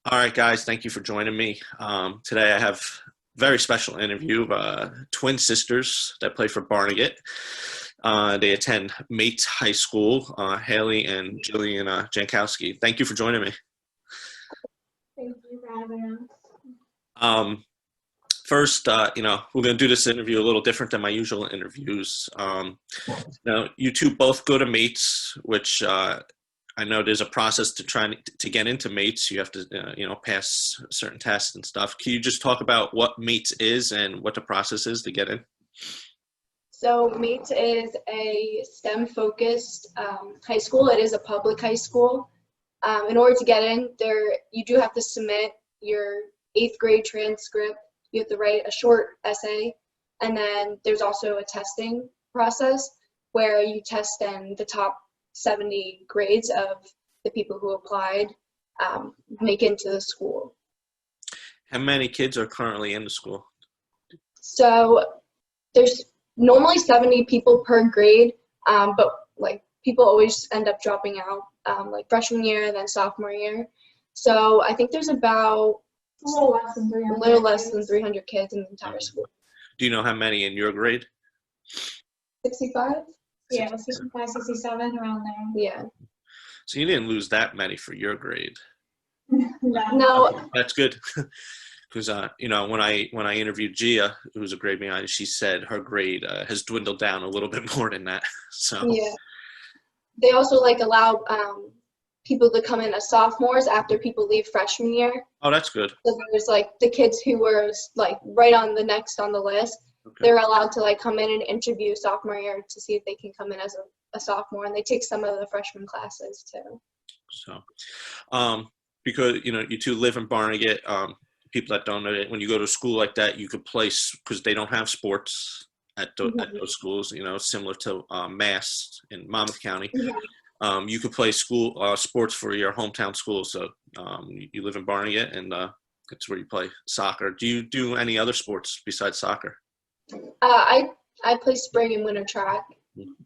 All right, guys, thank you for joining me. Today I have a very special interview of twin sisters that play for Barnegat. They attend Mates High School, Haley and Jillian Jankowski. Thank you for joining me. Thank you for having us. Um, First, we're going to do this interview a little different than my usual interviews. Now, you two both go to Mates, which I know there's a process to try to get into Mates. You have to, pass certain tests and stuff. Can you just talk about what Mates is and what the process is to get in? So MATES is a STEM-focused high school. It is a public high school. In order to get in there, you do have to submit your 8th grade transcript. You have to write a short essay, and then there's also a testing process where you test in the top 70 grades of the people who applied make into the school. How many kids are currently in the school? So there's normally 70 people per grade, but like people always end up dropping out like freshman year and then sophomore year. So I think there's about a little less than 300 kids in the entire school. Do you know how many in your grade? 65? Yeah, 65, 67, around there. Yeah. So you didn't lose that many for your grade. No. That's good. Because when I interviewed Gia, who was a grade behind, she said her grade has dwindled down a little bit more than that. So Yeah. They also allow people to come in as sophomores after people leave freshman year. Oh, that's good. So there's the kids who were right on the next on the list. Okay. They're allowed to come in and interview sophomore year to see if they can come in as a sophomore, and they take some of the freshman classes too. So, because you two live in Barnegat, people that don't know it, when you go to a school like that, you could play because they don't have sports at those schools. Similar to Mass in Monmouth County. Yeah. You could play school sports for your hometown school. So you live in Barnegat, and it's where you play soccer. Do you do any other sports besides soccer? I play spring and winter track.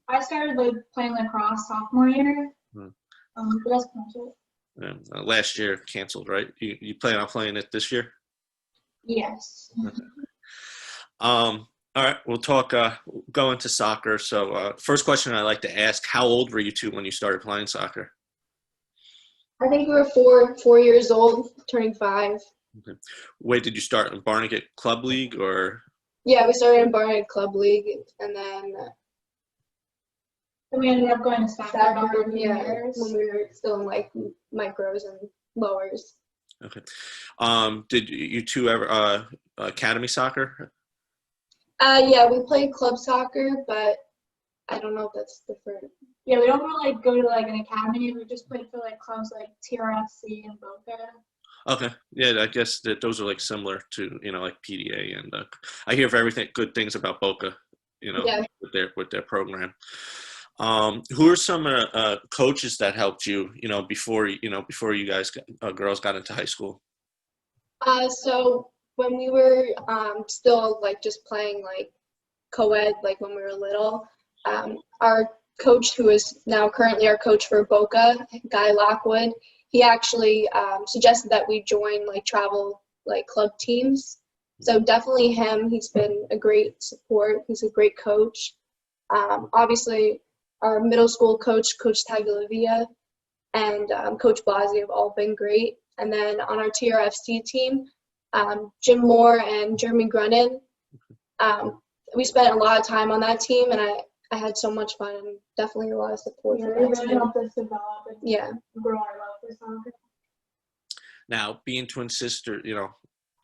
I started playing lacrosse sophomore year. But that's pretty much it. Last year canceled, right? You plan on playing it this year? Yes. Okay. All right, we'll talk. Go into soccer. So, first question I like to ask: how old were you two when you started playing soccer? I think we were 4 years old, turning 5. Okay. Wait, did you start in Barnegat Club League or? Yeah, we started in Barnegat Club League, and then we ended up going to soccer years when we were still in micros and lowers. Okay. Did you two ever academy soccer? Yeah, we played club soccer, but I don't know if that's different. Yeah, we don't really go to an academy. We just played for clubs like TRFC and Boca. Okay, yeah, I guess that those are similar to PDA, and I hear very good things about Boca, yeah. with their program. Who are some coaches that helped you, before you guys girls got into high school? So when we were still just playing co-ed, when we were little, our coach, who is now currently our coach for Boca, Guy Lockwood, he actually suggested that we join travel club teams. So definitely him. He's been a great support. He's a great coach. Obviously, our middle school coach, Coach Tagliavia, and Coach Blasi have all been great. And then on our TRFC team, Jim Moore and Jeremy Grunin. We spent a lot of time on that team, and I had so much fun and definitely a lot of support. Yeah, they really helped us develop and grow our love for soccer. Now, being twin sister,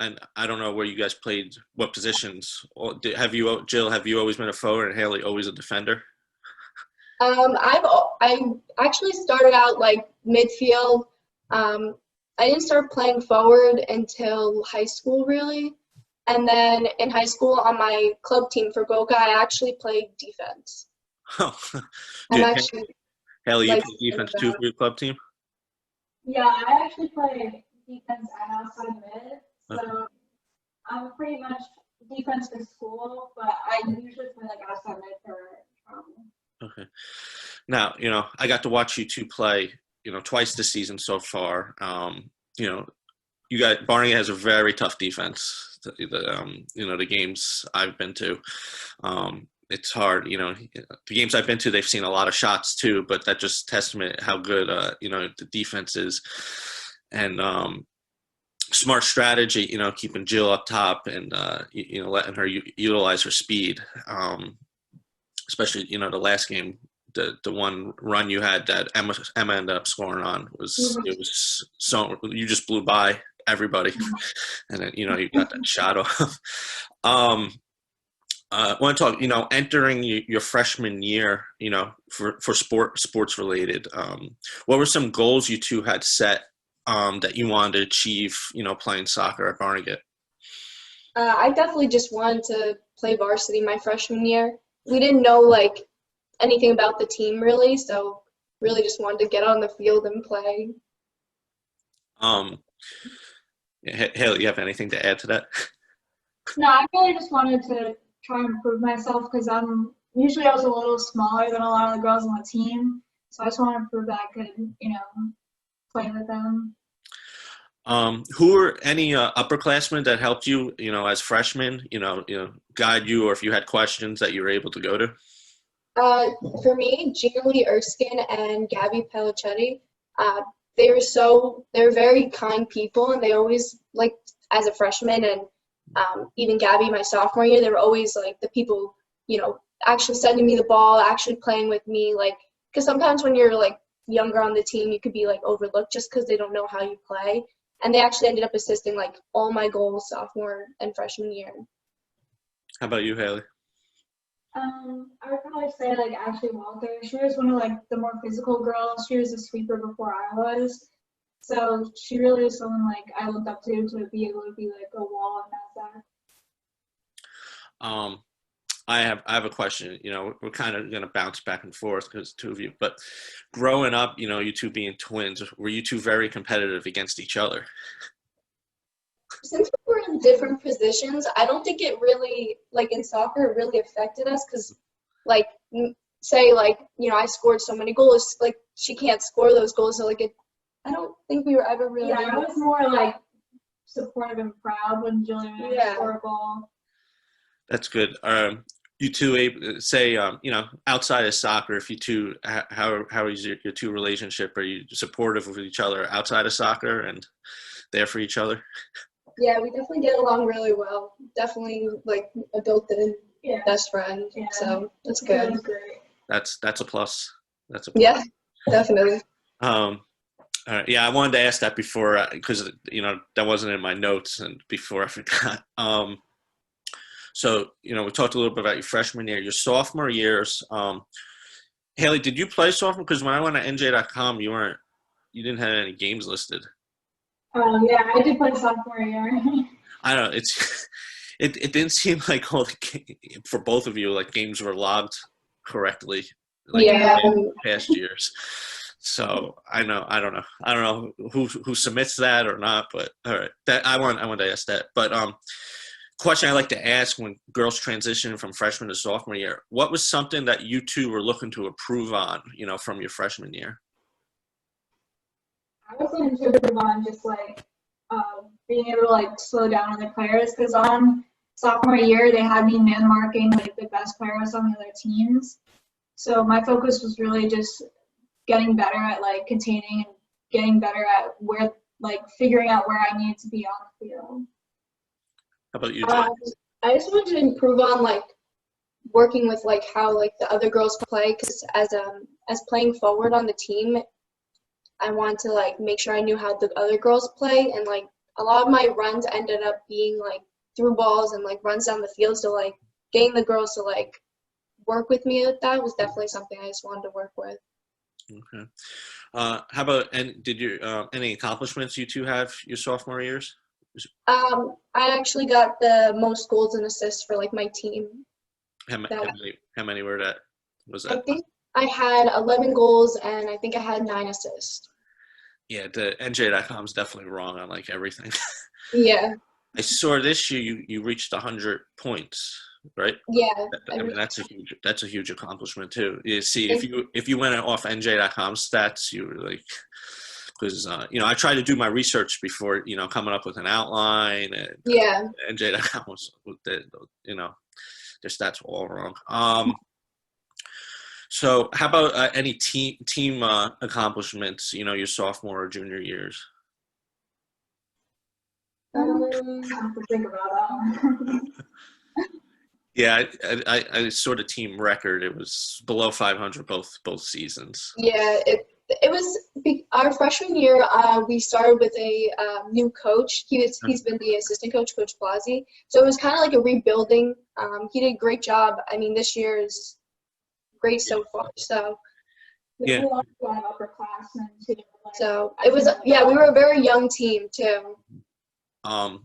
and I don't know where you guys played, what positions. Jill, have you always been a forward and Haley always a defender? I actually started out midfield. I didn't start playing forward until high school, really. And then in high school on my club team for Boca, I actually played defense. Oh, Haley, you play defense too for your club team? Yeah, I actually play defense and outside mid. So I'm pretty much defense for school, but I usually play outside mid for travel. Okay. Now, I got to watch you two play, twice this season so far. Barney has a very tough defense. The games I've been to, it's hard. The games I've been to, they've seen a lot of shots too, but that just testament how good the defense is, and smart strategy. Keeping Jill up top and letting her utilize her speed, especially the last game. The one run you had that Emma ended up scoring on it was so you just blew by everybody, and then you got that shot off. I want to talk. Entering your freshman year, for sports related. What were some goals you two had set that you wanted to achieve? Playing soccer at Barnegat. I definitely just wanted to play varsity my freshman year. We didn't know anything about the team really, so really just wanted to get on the field and play. Haley, you have anything to add to that? No, I really just wanted to try and improve myself because I was a little smaller than a lot of the girls on the team, so I just wanted to prove that I could, play with them. Who were any upperclassmen that helped you, as freshmen, guide you, or if you had questions that you were able to go to? For me, Gina Lee Erskine and Gabby Pellicetti, they're very kind people, and they always, as a freshman, and even Gabby, my sophomore year, they were always the people, actually sending me the ball, actually playing with me, because sometimes when you're younger on the team, you could be overlooked just because they don't know how you play, and they actually ended up assisting all my goals sophomore and freshman year. How about you, Haley? I would probably say Ashley Walter. She was one of the more physical girls. She was a sweeper before I was, so she really was someone I looked up to be able to be a wall in that. I have a question. We're kind of gonna bounce back and forth because two of you. But growing up, you two being twins, were you two very competitive against each other? Since we were in different positions, I don't think it really, in soccer, it really affected us because, say, I scored so many goals, she can't score those goals. So, I don't think we were ever really. Yeah, I was more, supportive and proud when Jillian would score a goal. That's good. You two say, outside of soccer, if you two, how is your two relationship? Are you supportive of each other outside of soccer and there for each other? Yeah, we definitely get along really well. Definitely adulted best friend. Yeah. So that's good. That's a plus. That's a plus. Yeah, definitely. All right. Yeah, I wanted to ask that before because that wasn't in my notes and before I forgot. So we talked a little bit about your freshman year, your sophomore years. Haley, did you play sophomore? Because when I went to NJ.com, you didn't have any games listed. Yeah, I did play sophomore year. I don't know. It didn't seem like for both of you games were logged correctly in past years. So I don't know who submits that or not, but all right. That I want to ask that. But question I like to ask when girls transition from freshman to sophomore year, what was something that you two were looking to improve on, from your freshman year? I was looking to improve on just being able to slow down on the players because on sophomore year they had me man marking the best players on the other teams. So my focus was really just getting better at containing and getting better at where figuring out where I needed to be on the field. How about you? I just wanted to improve on working with how the other girls play because as playing forward on the team, I want to make sure I knew how the other girls play, and a lot of my runs ended up being through balls and runs down the field. So getting the girls to work with me with that was definitely something I just wanted to work with. Okay. How about did you any accomplishments you two have your sophomore years? I actually got the most goals and assists for my team. How many were that? Was that? I think I had 11 goals and I think I had 9 assists. Yeah, the NJ.com is definitely wrong on everything. Yeah. I saw this year you reached 100 points, right? Yeah. I mean that's a huge accomplishment too. You see, if you went off NJ.com stats, you were because I try to do my research before coming up with an outline, and Yeah. NJ was their stats were all wrong. So how about any team accomplishments? Your sophomore or junior years. I have to think about that one. Yeah, I sort of team record. It was below 500 both seasons. Yeah, it was our freshman year. We started with a new coach. He's been the assistant coach, Coach Blasi. So it was kind of like a rebuilding. He did a great job. I mean, this year is great so far. So There's Yeah. a lot of upperclassmen too. it was we were a very young team too. I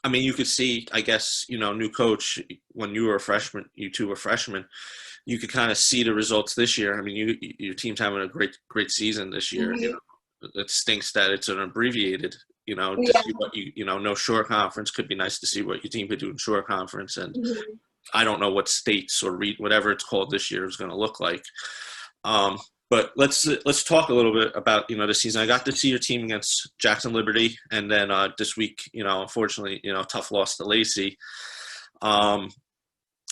mean, you could see, I guess, new coach when you were a freshman. You two were freshmen. You could kind of see the results this year. I mean, your team's having a great season this year. Mm-hmm. It stinks that it's an abbreviated. To Yeah. see what no shore conference. Could be nice to see what your team could do in shore conference, and Mm-hmm. I don't know what states or whatever it's called this year is going to look like. But let's talk a little bit about the season. I got to see your team against Jackson Liberty, and then this week, unfortunately, tough loss to Lacey.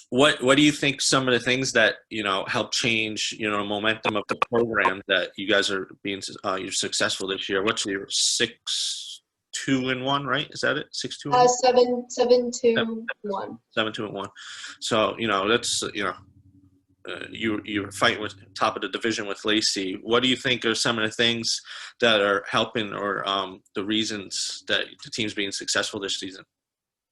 What do you think some of the things that help change the momentum of the program that you guys are being you're successful this year? What's your 6-2-1, right? Is that it? 6-2-1? 7-2-1. 7-2-1. So that's you're fighting with top of the division with Lacey. What do you think are some of the things that are helping, or the reasons that the team's being successful this season?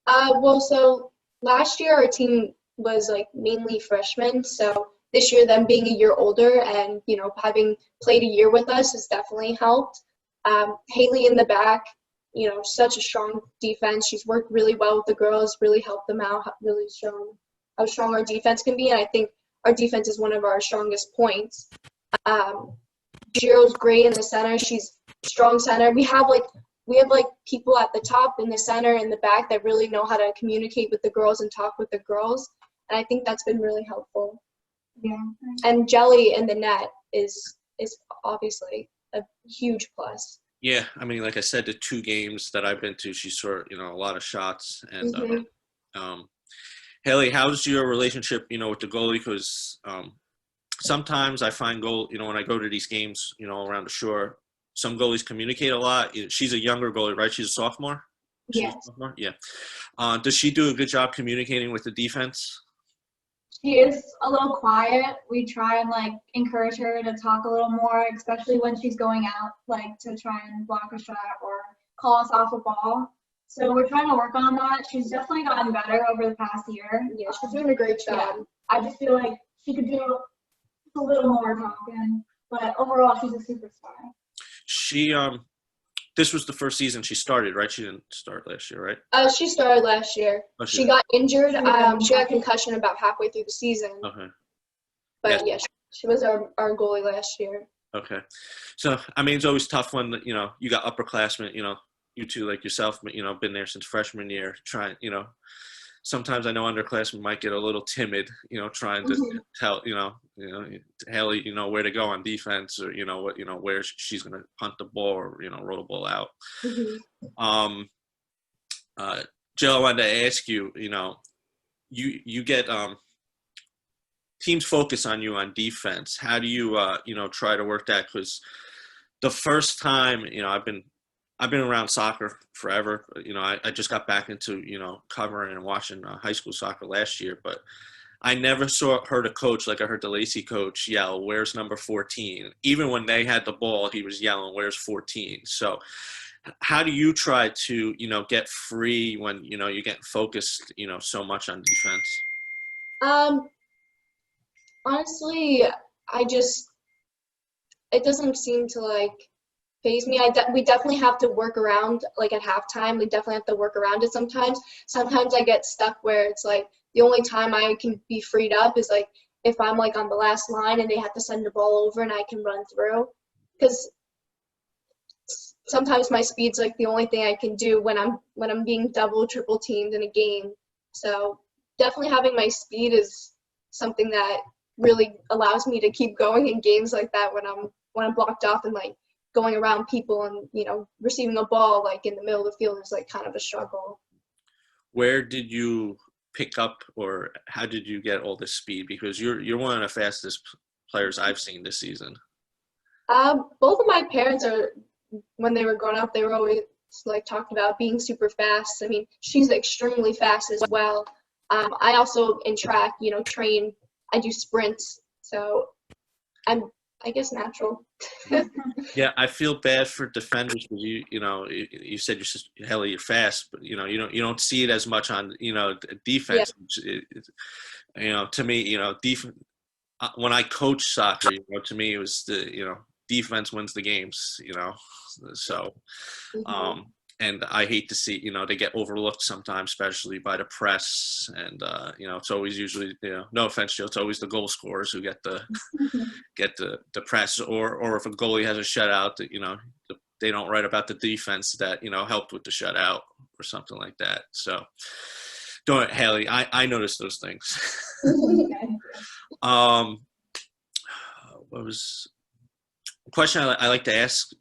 Well, so last year our team was like mainly freshmen. So this year, them being a year older and having played a year with us has definitely helped. Hayley in the back, such a strong defense. She's worked really well with the girls, really helped them out, really shown how strong our defense can be. And I think our defense is one of our strongest points. Giro's great in the center. She's strong center. We have people at the top, in the center, in the back that really know how to communicate with the girls and talk with the girls. And I think that's been really helpful. Yeah. And Jelly in the net is obviously a huge plus. Yeah, I mean, like I said, the 2 games that I've been to, she saw a lot of shots. And Mm-hmm. Hayley, how's your relationship with the goalie? Because sometimes I find when I go to these games around the shore, some goalies communicate a lot. She's a younger goalie, right? She's a sophomore? Yes. Yeah. Does she do a good job communicating with the defense? She is a little quiet. We try and encourage her to talk a little more, especially when she's going out, to try and block a shot or call us off a ball. So we're trying to work on that. She's definitely gotten better over the past year. Yeah, she's doing a great job. Yeah. I just feel like she could do a little more talking, but overall she's a superstar. She this was the first season she started, right? She didn't start last year, right? She started last year. She got injured. She had a concussion about halfway through the season. Okay. But yeah, she was our goalie last year. Okay. So, I mean, it's always tough when, you got upperclassmen, you two like yourself, been there since freshman year, trying, sometimes I know underclassmen might get a little timid, trying to tell, Hayley, where to go on defense, or, where she's going to punt the ball or, roll the ball out. Mm-hmm. Jill, I wanted to ask you, you get teams focus on you on defense. How do you, try to work that? Because the first time, I've been around soccer forever. I just got back into, covering and watching high school soccer last year, but I never heard a coach like I heard the Lacey coach yell, "Where's number 14?" Even when they had the ball, he was yelling, "Where's 14?" So how do you try to, get free when, you get focused, so much on defense? Honestly, it doesn't seem to phase me. We definitely have to work around, at halftime, we definitely have to work around it sometimes. Sometimes I get stuck where it's the only time I can be freed up is if I'm on the last line and they have to send the ball over and I can run through. Because sometimes my speed's the only thing I can do when I'm being double, triple teamed in a game. So definitely having my speed is something that really allows me to keep going in games like that when I'm blocked off and going around people and, you know, receiving a ball like in the middle of the field is like kind of a struggle. Where did you pick up, or how did you get all this speed? Because you're one of the fastest players I've seen this season. Both of my parents when they were growing up, they were always like talking about being super fast. I mean, she's extremely fast as well. I also in track, you know, train. I do sprints, so I'm, I guess, natural. Yeah, I feel bad for defenders because you said you're fast, but you don't see it as much on defense. Yeah. To me, when I coach soccer, to me it was defense wins the games, so and I hate to see they get overlooked sometimes, especially by the press, and it's always usually no offense, Joe, it's always the goal scorers who get the press, or if a goalie has a shutout, that they don't write about the defense that helped with the shutout or something like that. So don't, Hayley, I noticed those things. What was a question I like to ask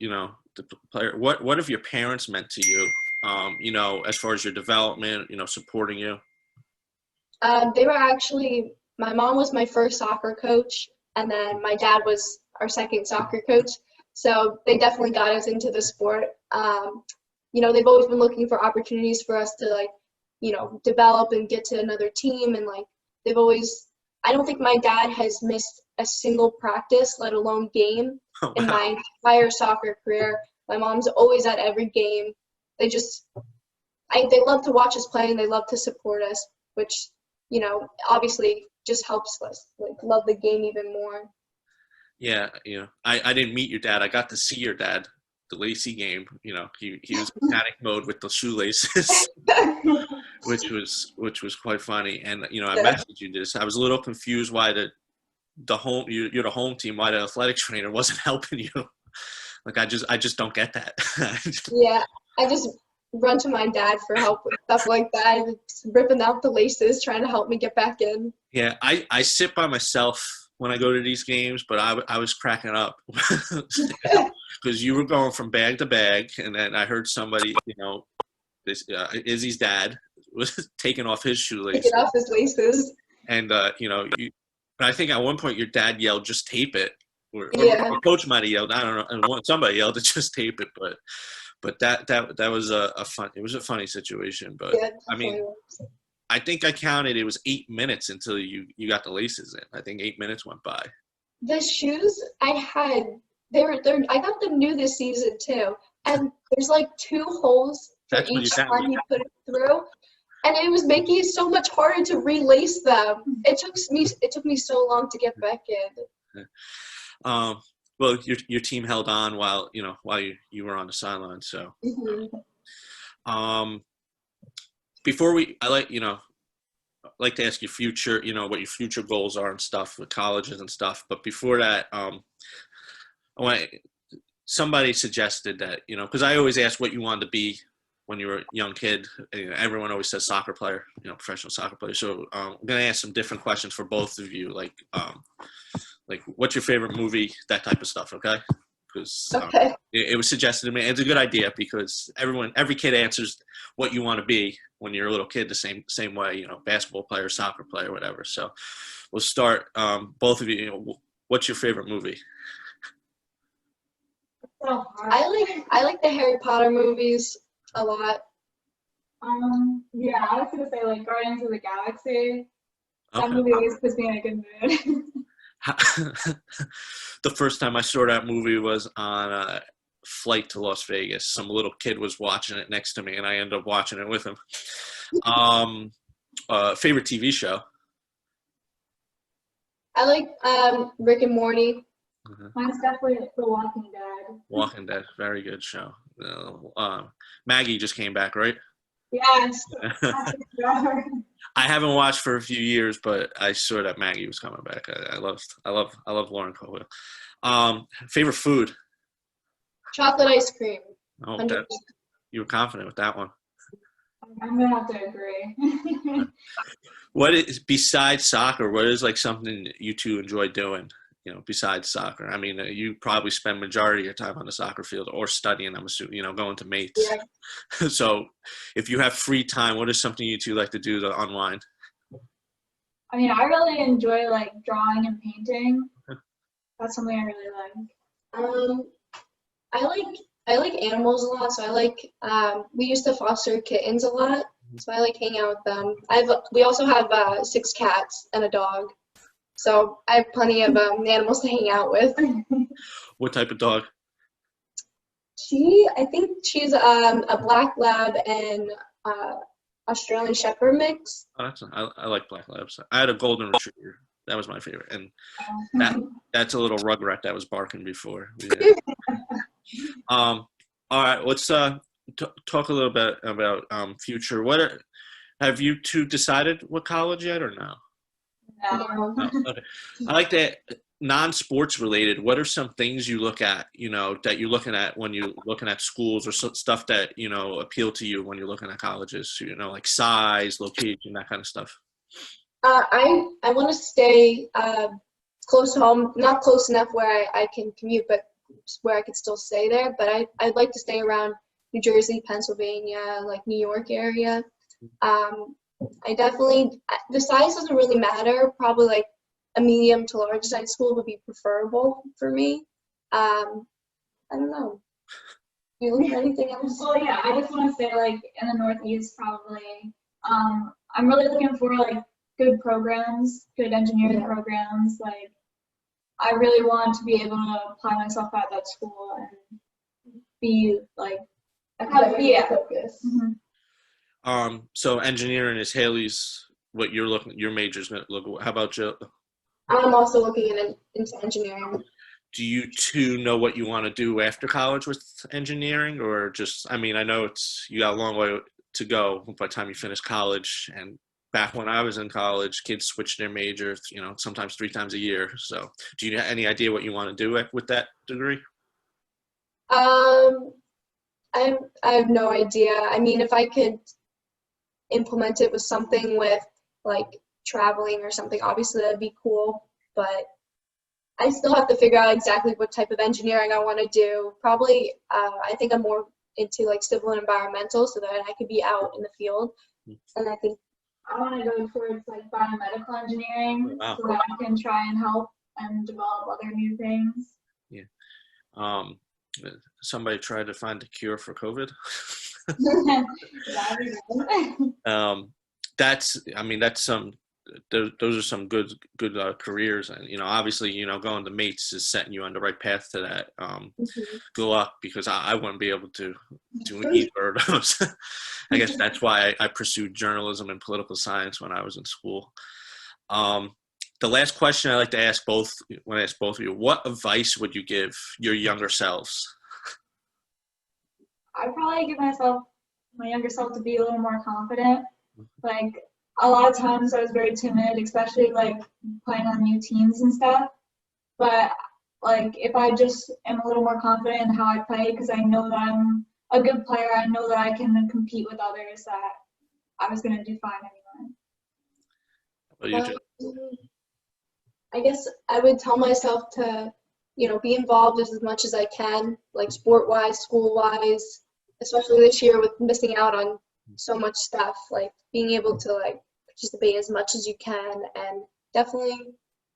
the player? What have your parents meant to you, as far as your development, supporting you? They were actually, my mom was my first soccer coach, and then my dad was our second soccer coach. So they definitely got us into the sport. They've always been looking for opportunities for us to develop and get to another team. And they've always, I don't think my dad has missed a single practice, let alone game, in my entire soccer career. My mom's always at every game. They love to watch us play, and they love to support us, which, obviously just helps us love the game even more. Yeah, I didn't meet your dad. I got to see your dad, the Lacey game. He was in panic mode with the shoelaces, which was quite funny. And I messaged you this. I was a little confused why you're the home team, why the athletic trainer wasn't helping you. I just don't get that. Yeah, I just run to my dad for help with stuff like that, ripping out the laces, trying to help me get back in. Yeah, I sit by myself when I go to these games, but I was cracking up because you were going from bag to bag, and then I heard somebody, Izzy's dad was taking off his shoelaces. Taking off his laces. And I think at one point your dad yelled, "Just tape it," or Yeah. coach might have yelled. I don't know. And somebody yelled to just tape it, but that was it was a funny situation. But Yeah, I mean, I think I counted it was 8 minutes until you got the laces in. I think 8 minutes went by. The shoes I had, I got them new this season too, and there's 2 holes for each time he put it through, and it was making it so much harder to relace them. It took me so long to get back in. Well, your team held on while you were on the sideline. So, before I like to ask your future, what your future goals are and stuff with colleges and stuff. But before that, somebody suggested that because I always ask what you wanted to be when you were a young kid. Everyone always says soccer player, professional soccer player. So I'm gonna ask some different questions for both of you, like what's your favorite movie, that type of stuff. Okay. Because it was suggested to me. And it's a good idea because every kid answers what you want to be when you're a little kid the same way, basketball player, soccer player, whatever. So we'll start, both of you, what's your favorite movie? I like the Harry Potter movies a lot. Yeah, I was gonna say Guardians of the Galaxy. That Okay. movie always puts me in a good mood. The first time I saw that movie was on a flight to Las Vegas. Some little kid was watching it next to me, and I ended up watching it with him. Favorite TV show? I like Rick and Morty. Mine's definitely The Walking Dead. Walking Dead, very good show. Maggie just came back, right? Yes. I haven't watched for a few years, but I saw that Maggie was coming back. I love Lauren Cohill. Favorite food? Chocolate ice cream. Oh, you were confident with that one. I'm gonna have to agree. What is, besides soccer, what is something you two enjoy doing? besides soccer? I mean, you probably spend majority of your time on the soccer field or studying, I'm assuming, going to mates. Yeah. So if you have free time, what is something you two like to do to unwind? I mean, I really enjoy like drawing and painting. That's something I really like. I like animals a lot, so I like we used to foster kittens a lot, so I like hanging out with them. We also have 6 cats and a dog, so I have plenty of animals to hang out with. What type of dog? I think she's a black lab and Australian Shepherd mix. Oh, I like black labs. I had a golden retriever. That was my favorite, and that's a little rugrat that was barking before. Yeah. All right, let's talk a little bit about future. Have you two decided what college yet, or no? No. No. Okay. I like that. Non-sports related. What are some things you look at? That you're looking at when you're looking at schools, or stuff that appeal to you when you're looking at colleges? Like size, location, that kind of stuff. I want to stay close to home, not close enough where I can commute, but where I could still stay there. But I'd like to stay around New Jersey, Pennsylvania, like New York area. I definitely, the size doesn't really matter. Probably like a medium to large size school would be preferable for me. I don't know. Do you look at anything else? Well, yeah, I just want to say like in the Northeast probably. I'm really looking for like good programs, good engineering programs. Like I really want to be able to apply myself at that school and be like Focus. Mm-hmm. So engineering is Haley's. What you're looking, your major's gonna look. How about Jill? I'm also looking into engineering. Do you two know what you want to do after college with engineering, or just? I mean, I know you got a long way to go by the time you finish college. And back when I was in college, kids switched their major, sometimes 3 times a year. So, do you have any idea what you want to do with that degree? I have no idea. I mean, if I could implement it with something with like traveling or something, obviously that'd be cool. But I still have to figure out exactly what type of engineering I want to do. Probably, I think I'm more into like civil and environmental, so that I could be out in the field. And I think I want to go towards like biomedical engineering, Wow. so that I can try and help and develop other new things. Yeah. Somebody tried to find a cure for COVID. Those are some good careers, and obviously going to mates is setting you on the right path to that. Good luck, because I wouldn't be able to do either of those. I guess that's why I pursued journalism and political science when I was in school. The last question I like to ask both of you: what advice would you give your younger selves? I'd probably give my younger self to be a little more confident. Like a lot of times I was very timid, especially like playing on new teams and stuff. But like if I just am a little more confident in how I play, because I know that I'm a good player, I know that I can compete with others, that I was going to do fine anyway. I guess I would tell myself to, be involved as much as I can, like sport-wise, school-wise, especially this year with missing out on so much stuff, like being able to like participate as much as you can, and definitely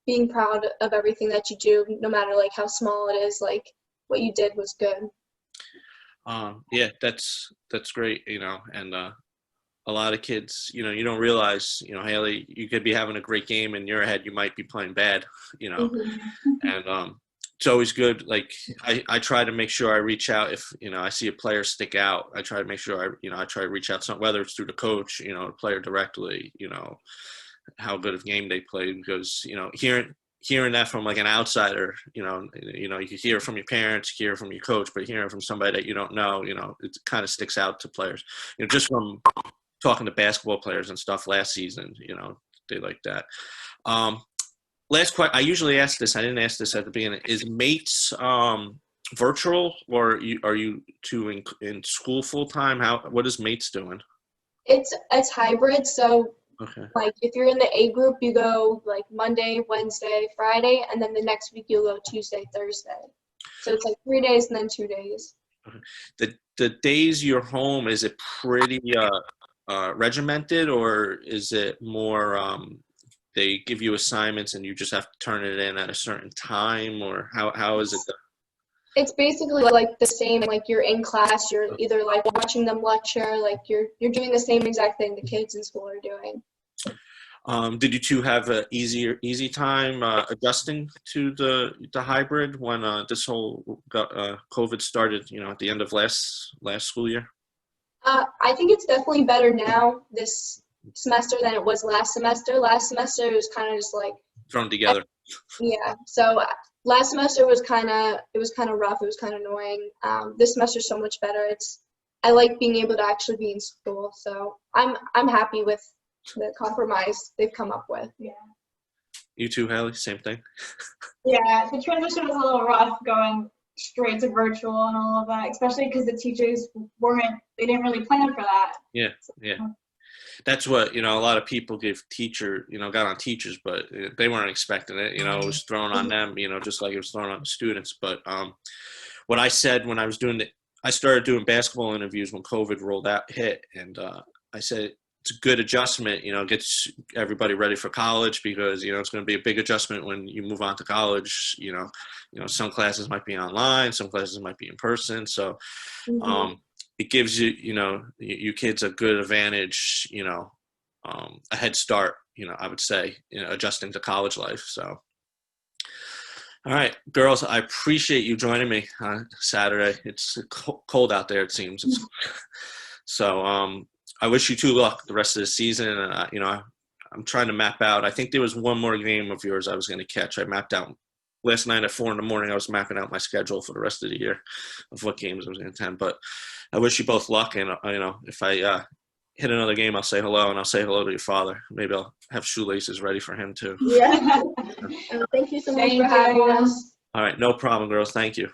being proud of everything that you do, no matter like how small it is, like what you did was good. Yeah, that's great, and a lot of kids, you don't realize, Haley, you could be having a great game in your head, you might be playing bad, and it's always good. Like I try to make sure I reach out if, I see a player stick out. I try to make sure I try to reach out, whether it's through the coach, the player directly, how good of game they played, because, hearing that from like an outsider, you can hear it from your parents, hear it from your coach, but hearing it from somebody that you don't know, it kind of sticks out to players, just from talking to basketball players and stuff last season, they like that. Last question. I usually ask this. I didn't ask this at the beginning. Is mates virtual, or are you two in school full time? What is mates doing? It's hybrid. So Okay. Like if you're in the A group, you go like Monday, Wednesday, Friday, and then the next week you'll go Tuesday, Thursday. So it's like 3 days and then 2 days. The days you're home, is it pretty regimented, or is it more they give you assignments and you just have to turn it in at a certain time, or how is it? It's basically like the same, like you're in class, you're either like watching them lecture, like you're doing the same exact thing the kids in school are doing. Did you two have an easy time adjusting to the hybrid when this whole COVID started? At the end of last school year. I think it's definitely better now this semester than it was last semester. Last semester it was kind of just like Thrown together. yeah. So last semester was kind of rough. It was kind of annoying. This semester's so much better. I like being able to actually be in school. So I'm happy with the compromise they've come up with. Yeah. You too, Hayley? Same thing? Yeah, the transition was a little rough going straight to virtual and all of that, especially because the teachers they didn't really plan for that. Yeah, yeah. That's what, a lot of people got on teachers, but they weren't expecting it. It was thrown on them, just like it was thrown on the students. But what I said when I was I started doing basketball interviews when COVID hit, and I said, it's a good adjustment, gets everybody ready for college because, it's going to be a big adjustment when you move on to college. Some classes might be online, some classes might be in person. So it gives you kids a good advantage, a head start, I would say, adjusting to college life. So, all right, girls, I appreciate you joining me on Saturday. It's cold out there, it seems. So, I wish you two luck the rest of the season. And, I'm trying to map out. I think there was one more game of yours I was going to catch. I mapped out last night at 4 a.m. I was mapping out my schedule for the rest of the year of what games I was going to attend. But I wish you both luck. And, if I hit another game, I'll say hello, and I'll say hello to your father. Maybe I'll have shoelaces ready for him too. Yeah. Thank you so much for having us. All right. No problem, girls. Thank you.